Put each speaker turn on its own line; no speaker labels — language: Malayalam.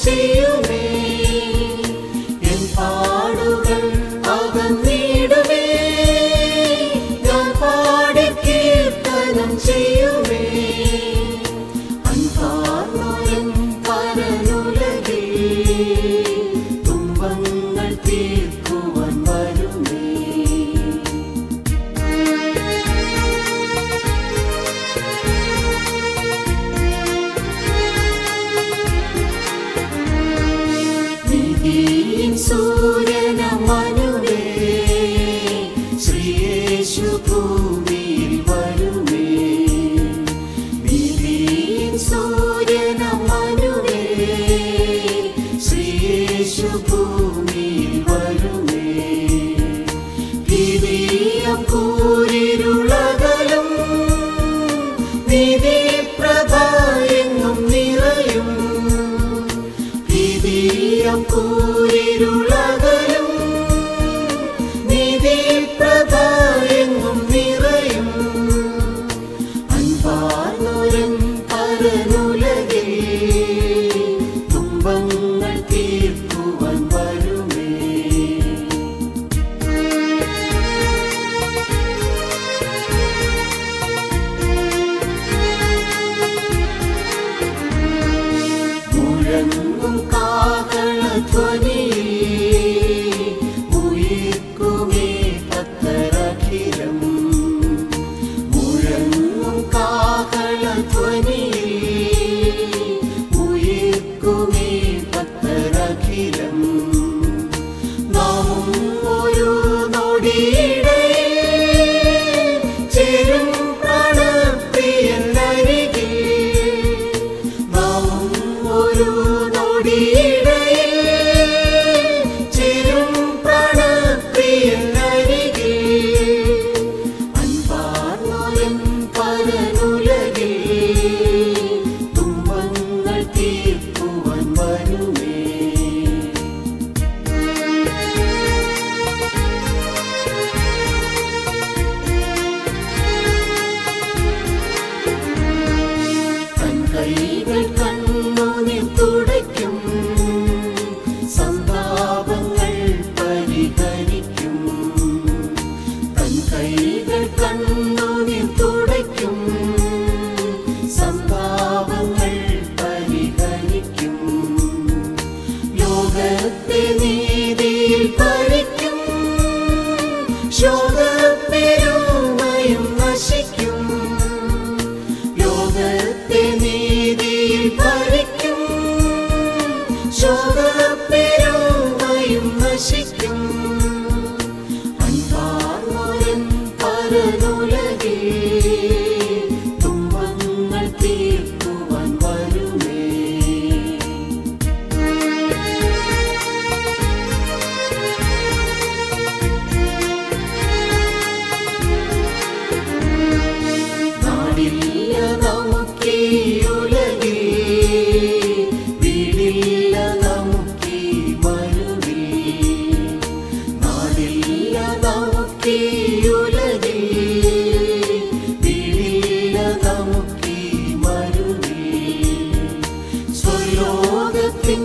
ചെയ്യുമേ. എൻ പാടുകൾ അകന്നിടുമേ. ഞാൻ പാടി കീർത്തനം ചെയ്യുമേ. അൻപാർന്നോരൻ പരനുലകിൽ തുമ്പങ്ങൾ തീർക്കുവാൻ വരുമേ. സൂര്യനമനുവേ ശ്രീയേശു ഭൂമിയിൽ വരുമേ. നീതിയിൻ സൂര്യനമനുവേ ശ്രീയേശു ഭൂമിയിൽ വരുമേ. ഭീതിയം കൂരിരുളകലും നീതി പ്രഭ എങ്ങും നിറയും. ഭീതിയം കൂരിരുളകലും നീതി പ്രഭ എങ്ങും നിറയും. അൻപാർന്നോരൻ പരനുലകിൽ തുമ്പങ്ങൾ തീർക്കുവാൻ വരുമേ. മുഴങ്ങും കാഹളധ്വനിയിൽ ഉയിർക്കുമേ ഭക്തരഖിലം. മുഴങ്ങും കാഹളധ്വനിയിൽ ഉയിർക്കുമേ ഭക്തരഖിലം. നാമും ഒരു നൊടിയിടയിൽ ചേരും പ്രാണപ്രിയനരികിൽ. നാമും ഒരു നൊടിയിടയിൽ ചേരും പ്രാണപ്രിയനരികിൽ. അൻപാർന്നോരൻ പരനുലകിൽ തുമ്പങ്ങൾ തീർക്കുവാൻ വരുമേ. തൻ കൈകൾ കണ്ണുനീർ തുടയ്ക്കും. സന്താപങ്ങൾ പരിഹരിക്കും. തൻ കൈകൾ കണ്ണുനീർ തുടയ്ക്കും. സന്താപങ്ങൾ പരിഹരിക്കും. ലോകത്തെ നീതിയിൽ ഭരിക്കും. ശോകപ്പെരുമയും നശിക്കും. ലോകത്തെ നീതിയിൽ ഭരിക്കും. ശോകപ്പെരുമയും നശിക്കും. അൻപാർന്നോരൻ പരനുലകിൽ തുമ്പങ്ങൾ തീർക്കുവാൻ വരുമേ. നാടില്ല നമുക്കീ ഉലകിൽ. വീടില്ല നമുക്കീ മരുവിൽ. നാടില്ല നമുക്കീ ഉലകിൽ. വീടില്ല നമുക്കീ മരുവിൽ. സ്വലോകത്തിൻ